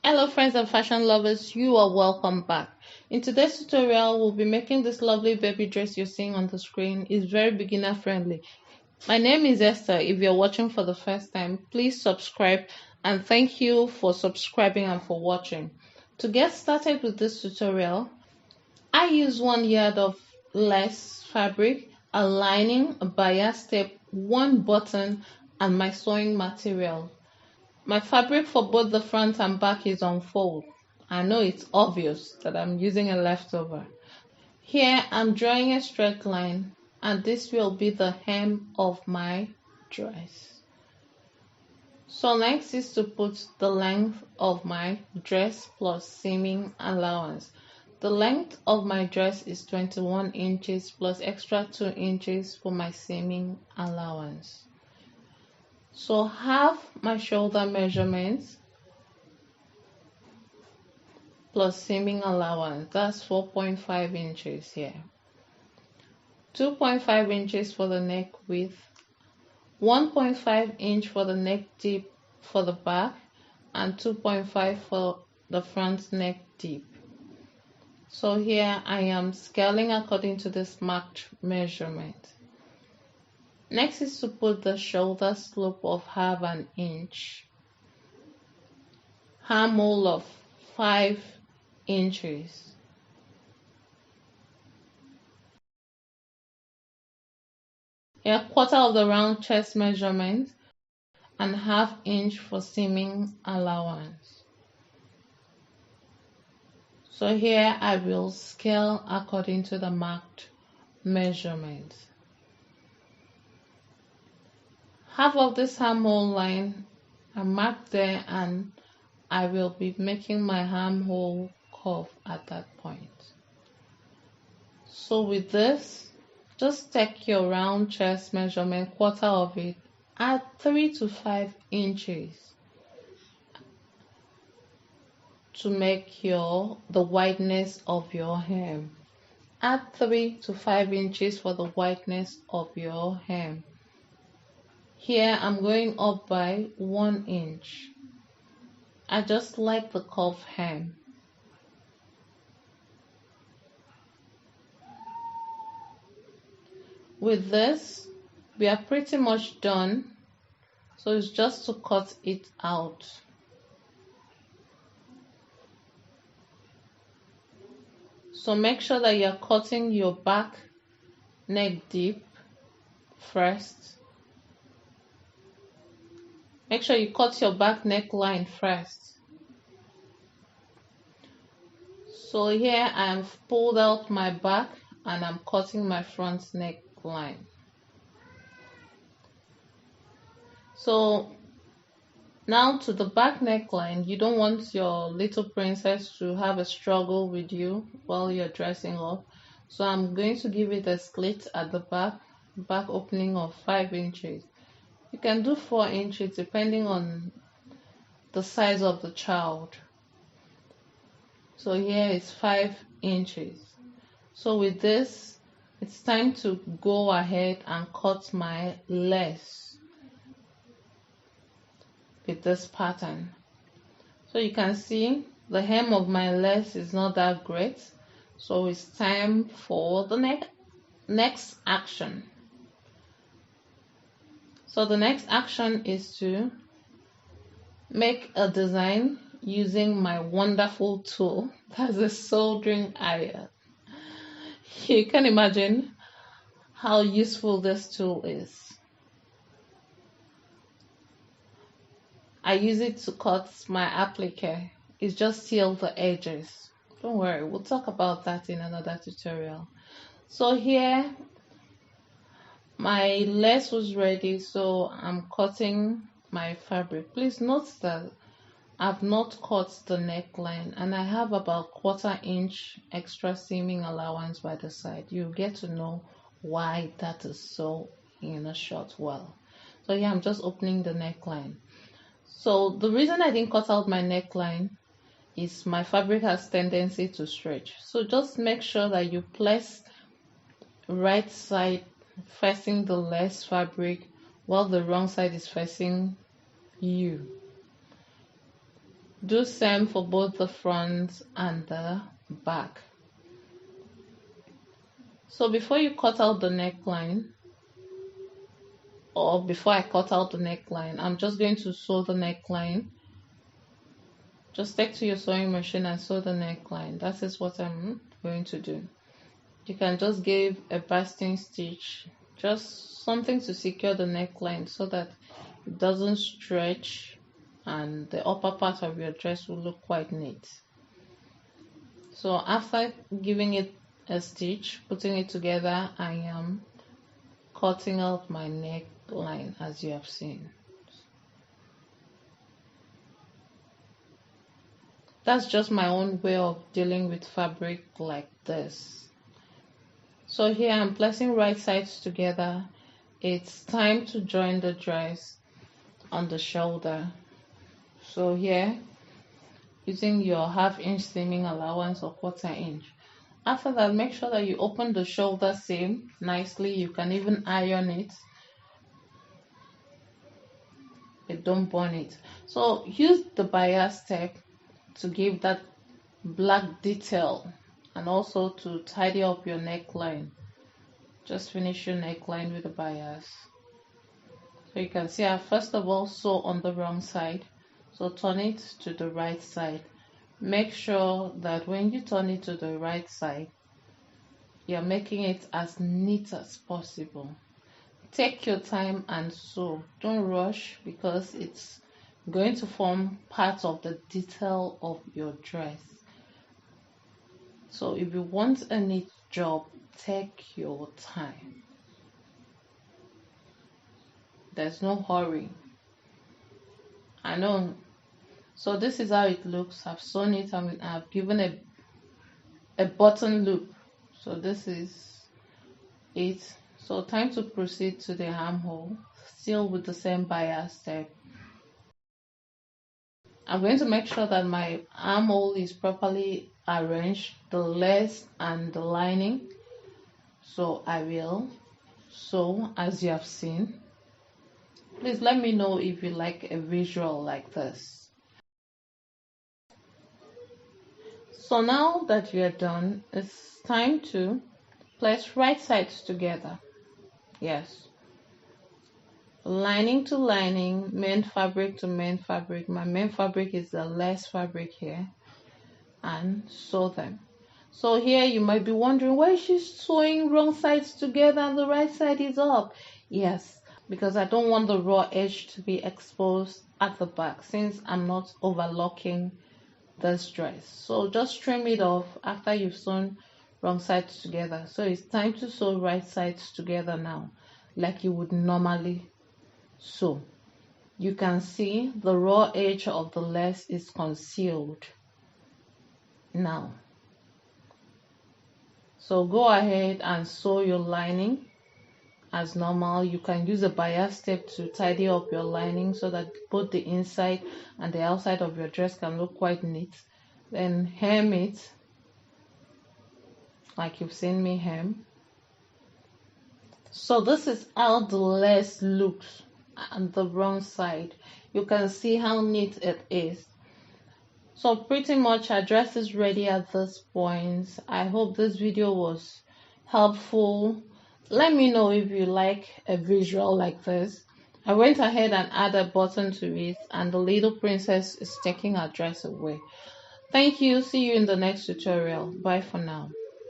Hello friends and fashion lovers, you are welcome back. In today's tutorial, we'll be making this lovely baby dress you're seeing on the screen. It's very beginner friendly. My name is Esther. If you're watching for the first time, please subscribe and thank you for subscribing and for watching. To get started with this tutorial, I use 1 yard of lace fabric, a lining, a bias tape, 1 button and my sewing material. My fabric for both the front and back is on fold. I know it's obvious that I'm using a leftover. Here I'm drawing a straight line and this will be the hem of my dress. So next is to put the length of my dress plus seaming allowance. The length of my dress is 21 inches plus extra 2 inches for my seaming allowance. So half my shoulder measurements plus seaming allowance, that's 4.5 inches here. 2.5 inches for the neck width, 1.5 inch for the neck deep for the back, and 2.5 for the front neck deep. So here I am scaling according to this marked measurement. Next is to put the shoulder slope of half an inch, armhole of 5 inches. A quarter of the round chest measurement and ½ inch for seaming allowance. So here I will scale according to the marked measurement. Half of this armhole line I marked there and I will be making my armhole curve at that point. So with this, just take your round chest measurement, quarter of it, add 3 to 5 inches to make the wideness of your hem. Add 3 to 5 inches for the wideness of your hem. Here I'm going up by 1 inch. I just like the curved hem. With this, we are pretty much done. So it's just to cut it out. So make sure that you're cutting your back neck deep first. Make sure you cut your back neckline first. So here I've pulled out my back and I'm cutting my front neckline. So now to the back neckline, you don't want your little princess to have a struggle with you while you're dressing up. So I'm going to give it a slit at the back opening of 5 inches. You can do 4 inches depending on the size of the child. So here is 5 inches. So with this, it's time to go ahead and cut my lace with this pattern. So you can see the hem of my lace is not that great. So it's time for the next action. So the next action is to make a design using my wonderful tool. That's a soldering iron. You can imagine how useful this tool is. I use it to cut my applique. It's just seal the edges. Don't worry, we'll talk about that in another tutorial. So here my lace was ready, so I'm cutting my fabric. Please note that I've not cut the neckline and I have about 1/4 inch extra seaming allowance by the side. You'll get to know why that is so in a short while. So here I'm just opening the neckline. So the reason I didn't cut out my neckline is my fabric has tendency to stretch. So just make sure that you place right side facing the lace fabric while the wrong side is facing you. Do same for both the front and the back. So before you cut out the neckline, or before I cut out the neckline, I'm just going to sew the neckline. Just take to your sewing machine and sew the neckline. That is what I'm going to do. You can just give a basting stitch, just something to secure the neckline so that it doesn't stretch and the upper part of your dress will look quite neat. So after giving it a stitch, putting it together, I am cutting out my neckline as you have seen. That's just my own way of dealing with fabric like this. So here I'm placing right sides together. It's time to join the dress on the shoulder. So here, using your half-inch seaming allowance or quarter-inch. After that, make sure that you open the shoulder seam nicely. You can even iron it. But don't burn it. So use the bias tape to give that black detail and also to tidy up your neckline. Just finish your neckline with the bias. So you can see I first of all sew on the wrong side. So turn it to the right side. Make sure that when you turn it to the right side, you're making it as neat as possible. Take your time and sew. Don't rush because it's going to form part of the detail of your dress. So if you want a neat job, take your time. There's no hurry. I know. So this is how it looks. I've sewn it and I've given a button loop. So this is it. So time to proceed to the armhole, still with the same bias tape. I'm going to make sure that my armhole is properly arranged, the lace and the lining. So I will sew as you have seen. Please let me know if you like a visual like this. So now that we are done, it's time to place right sides together. Yes. Lining to lining, main fabric to main fabric. My main fabric is the lace fabric here. And sew them. So here you might be wondering, why is she sewing wrong sides together and the right side is up? Yes, because I don't want the raw edge to be exposed at the back since I'm not overlocking this dress. So just trim it off after you've sewn wrong sides together. So it's time to sew right sides together now, like you would normally sew. You can see the raw edge of the lace is concealed now. So go ahead and sew your lining as normal. You can use a bias tape to tidy up your lining so that both the inside and the outside of your dress can look quite neat. Then hem it like you've seen me hem. So this is how the lace looks on the wrong side. You can see how neat it is. So pretty much our dress is ready at this point. I hope this video was helpful. Let me know if you like a visual like this. I went ahead and added a button to it, and the little princess is taking her dress away. Thank you. See you in the next tutorial. Bye for now.